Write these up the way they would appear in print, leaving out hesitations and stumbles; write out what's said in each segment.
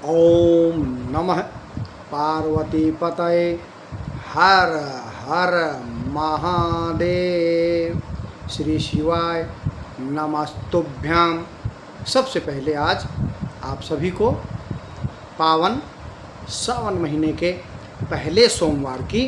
ओम नमः पार्वती पतये हर हर महादेव। श्री शिवाय नमस्तुभ्याम। सबसे पहले आज आप सभी को पावन सावन महीने के पहले सोमवार की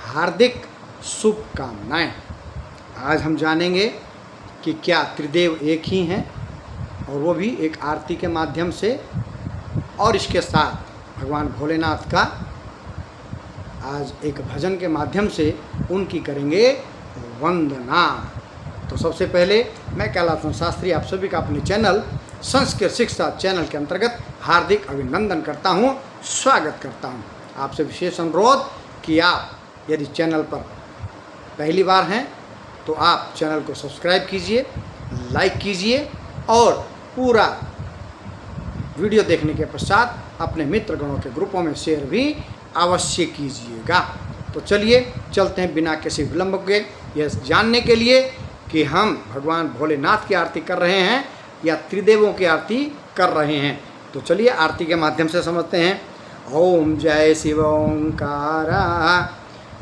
हार्दिक शुभकामनाएं। आज हम जानेंगे कि क्या त्रिदेव एक ही हैं, और वो भी एक आरती के माध्यम से, और इसके साथ भगवान भोलेनाथ का आज एक भजन के माध्यम से उनकी करेंगे वंदना। तो सबसे पहले मैं कैलाश शास्त्री आप सभी का अपने चैनल संस्कृत शिक्षा चैनल के अंतर्गत हार्दिक अभिनंदन करता हूं, स्वागत करता हूं। आपसे विशेष अनुरोध कि आप यदि चैनल पर पहली बार हैं तो आप चैनल को सब्सक्राइब कीजिए, लाइक कीजिए और पूरा वीडियो देखने के पश्चात अपने मित्रगणों के ग्रुपों में शेयर भी अवश्य कीजिएगा। तो चलिए चलते हैं बिना किसी विलंब के यह जानने के लिए कि हम भगवान भोलेनाथ की आरती कर रहे हैं या त्रिदेवों की आरती कर रहे हैं। तो चलिए आरती के माध्यम से समझते हैं। ओम जय शिव ओंकारा,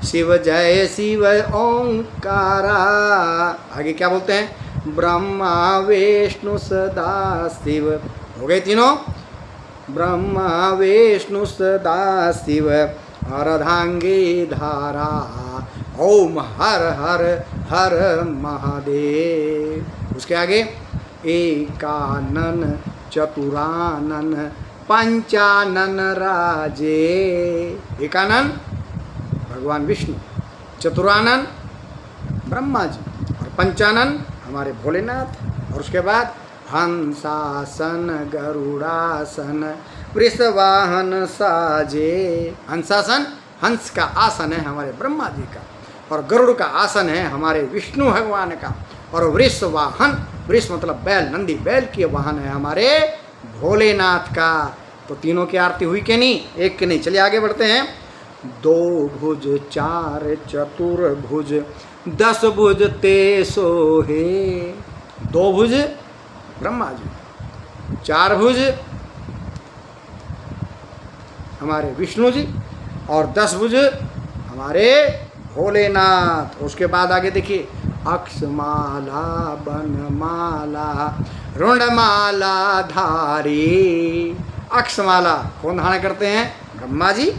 शिव जय शिव ओंकारा। आगे क्या बोलते हैं? ब्रह्मा विष्णु सदा शिव। हो गए तीनों? ब्रह्मा विष्णु सदा शिव अर्धांगी धारा। ओम हर हर हर महादेव। उसके आगे एकानन चतुरानन पंचानन राजे। एकानन भगवान विष्णु, चतुरानन ब्रह्मा जी और पंचानन हमारे भोलेनाथ। और उसके बाद हंसासन गरुड़ासन वृषवाहन साजे। हंसासन हंस का आसन है हमारे ब्रह्मा जी का, और गरुड़ का आसन है हमारे विष्णु भगवान का, और वृषवाहन, वृष मतलब बैल, नंदी बैल की वाहन है हमारे भोलेनाथ का। तो तीनों की आरती हुई कि नहीं? एक की नहीं। चलिए आगे बढ़ते हैं। दो भुज चार चतुर्भुज 10 भुज ते सोहे। दो भुज ब्रह्मा जी, 4 भुज हमारे विष्णु जी और 10 भुज हमारे भोलेनाथ। उसके बाद आगे देखिए, अक्षमाला बनमाला रुंडमाला धारी। अक्षमाला कौन धारण करते हैं? ब्रह्मा जी।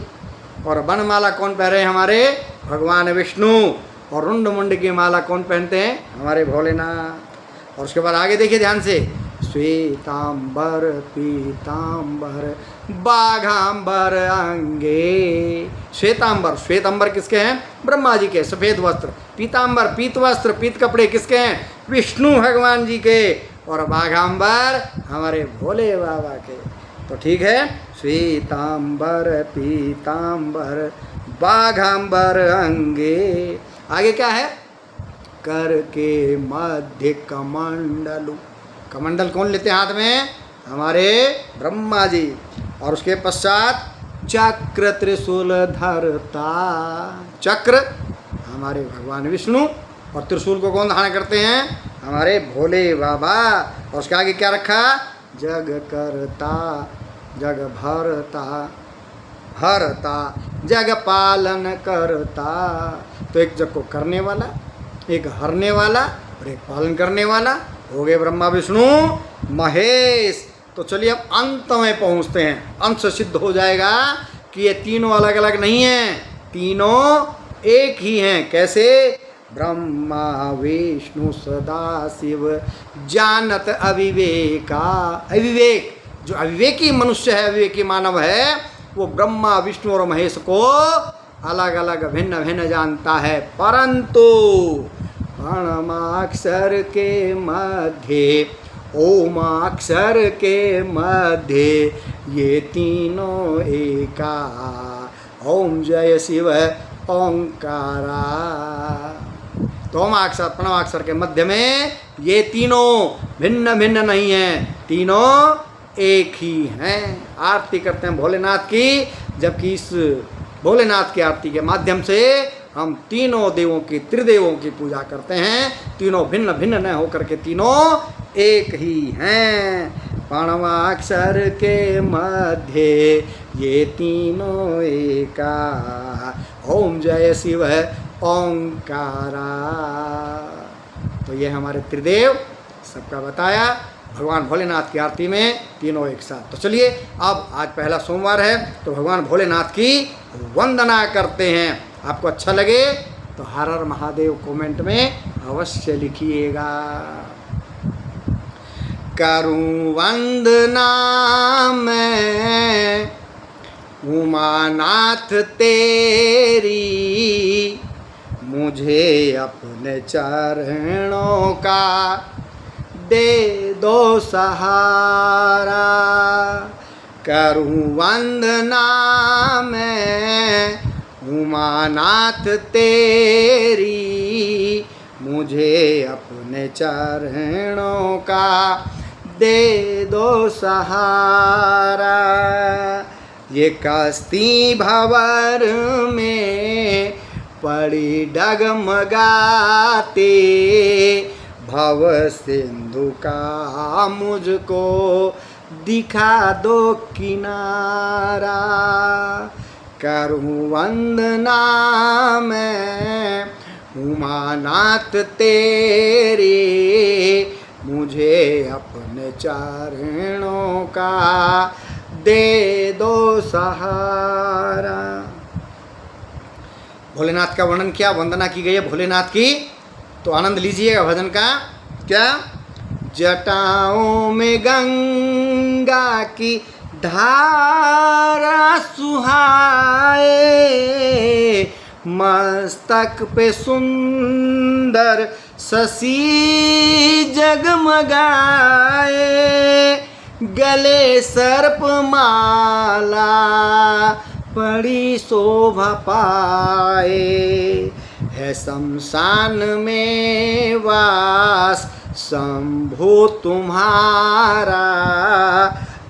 और बनमाला कौन पहने हैं? हमारे भगवान विष्णु। और रुंड मुंड की माला कौन पहनते हैं? हमारे भोलेनाथ। और उसके बाद आगे देखिए ध्यान से, श्वेतांबर पीतांबर बाघांबर अंगे। श्वेतांबर, श्वेतांबर किसके हैं? ब्रह्मा जी के, सफेद वस्त्र। पीतांबर, पीत वस्त्र, पीत कपड़े किसके हैं? विष्णु भगवान जी के। और बाघांबर हमारे भोले बाबा के। तो ठीक है, श्वेतांबर पीतांबर बाघांबर अंगे। आगे क्या है? कर के मध्य कमंडलु। कमंडल कौन लेते हैं हाथ में? हमारे ब्रह्मा जी। और उसके पश्चात चक्र त्रिशूल धरता। चक्र हमारे भगवान विष्णु, और त्रिशूल को कौन धारण करते हैं? हमारे भोले बाबा। और उसके आगे क्या रखा? जग करता जग भरता हरता जग पालन करता। तो एक जग को करने वाला, एक हरने वाला और एक पालन करने वाला हो गए ब्रह्मा विष्णु महेश। तो चलिए अब अंत में पहुंचते हैं। अंत से सिद्ध हो जाएगा कि ये तीनों अलग अलग नहीं हैं, तीनों एक ही हैं। कैसे? ब्रह्मा विष्णु सदा शिव जानत अविवेका। अविवेक, जो अविवेकी मनुष्य है, अविवेकी मानव है, वो ब्रह्मा विष्णु और महेश को अलग अलग भिन्न भिन्न जानता है। परंतु प्रणमाक्षर के मध्य, ओमाक्षर के मध्य ये तीनों एका। ओम जय शिव ओंकारा। तो ओमाक्षर प्रणवाक्षर के मध्य में ये तीनों भिन्न भिन्न नहीं हैं, तीनों एक ही हैं। आरती करते हैं भोलेनाथ की, जबकि इस भोलेनाथ की आरती के माध्यम से हम तीनों देवों की, त्रिदेवों की पूजा करते हैं। तीनों भिन्न भिन्न न होकर के तीनों एक ही हैं। प्रणवाक्षर के मध्य ये तीनों एका, ओम जय शिव ओंकारा। तो ये हमारे त्रिदेव सबका बताया भगवान भोलेनाथ की आरती में तीनों एक साथ। तो चलिए अब आज पहला सोमवार है तो भगवान भोलेनाथ की वंदना करते हैं। आपको अच्छा लगे तो हर हर महादेव कमेंट में अवश्य लिखिएगा। करूं वंदना मैं उमानाथ तेरी, मुझे अपने चरणों का दे दो सहारा। करूं वंदना मैं उमानाथ तेरी, मुझे अपने चरणों का दे दो सहारा। ये कश्ती भंवर में पड़ी डगमगाते, भव सिंधु का मुझको दिखा दो किनारा। करूं वंदना मैं उमानाथ तेरे, मुझे अपने चरणों का दे दो सहारा। भोलेनाथ का वर्णन किया, वंदना की गई है भोलेनाथ की, तो आनंद लीजिएगा भजन का। क्या? जटाओं में गंगा की धारा सुहाए, मस्तक पे सुंदर शशि जगमगाए, गले सर्प माला बड़ी शोभा पाए, है शमशान में वास शंभो तुम्हारा,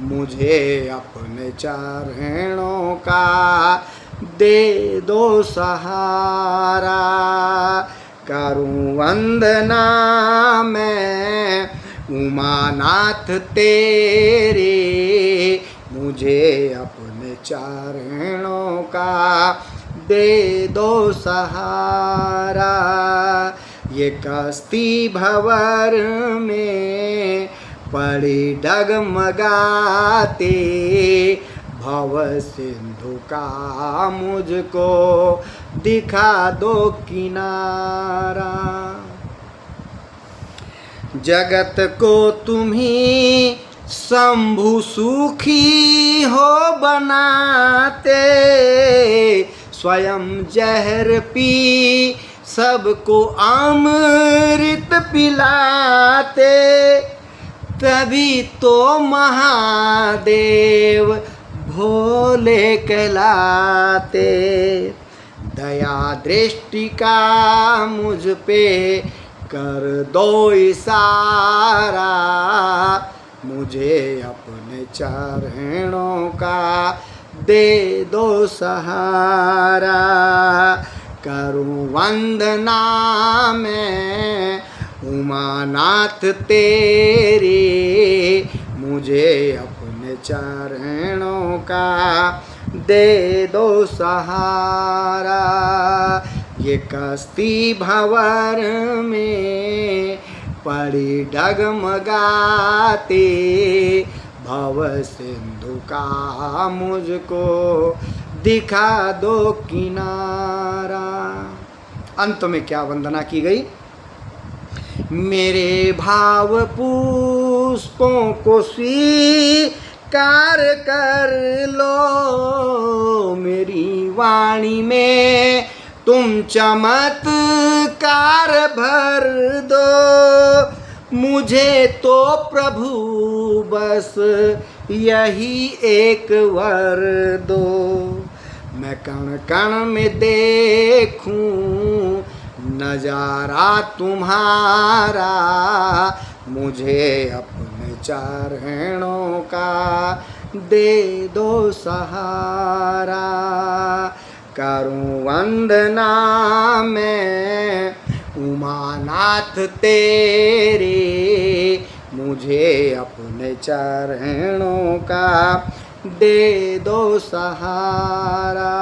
मुझे अपने चरणों का दे दो सहारा। करूं वंदना मैं उमानाथ तेरे, मुझे अपने चरणों का दे दो सहारा। ये कश्ती भंवर में पड़ी डगमगाते, भव सिंधु का मुझको दिखा दो किनारा। जगत को तुम्ही शंभु सुखी हो बनाते, स्वयं जहर पी सबको अमृत पिलाते, तभी तो महादेव भोले कहलाते। दया दृष्टि का मुझ पे कर दो इशारा, मुझे अपने चरणों का दे दो सहारा। करूं वंदना मैं उमानाथ तेरे, मुझे अपने चरणों का दे दो सहारा। ये कश्ती भंवर में पड़ी डगमगाते, भव सिंधु का मुझको दिखा दो किनारा। अंत में क्या वंदना की गई? मेरे भाव पुष्पों को स्वीकार कर लो, मेरी वाणी में तुम चमत्कार भर दो, मुझे तो प्रभु बस यही एक वर दो। मैं कण कण में देखूं नजारा तुम्हारा, मुझे अपने चरणों का दे दो सहारा। करूं वंदना मैं उमानाथ तेरे, मुझे अपने चरणों का दे दो सहारा।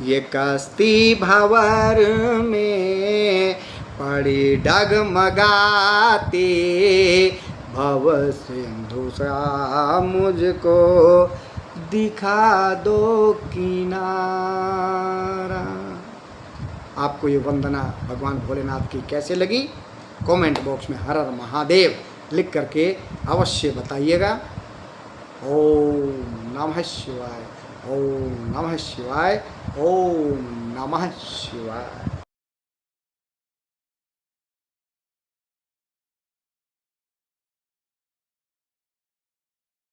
ये कश्ती भंवर में पड़ी डगमगाती, भव सिंधु सा मुझको दिखा दो किनारा। आपको ये वंदना भगवान भोलेनाथ की कैसे लगी? कमेंट बॉक्स में हर हर महादेव लिख करके अवश्य बताइएगा। ओम नमः शिवाय, ओम नमः शिवाय, ओम नमः शिवाय।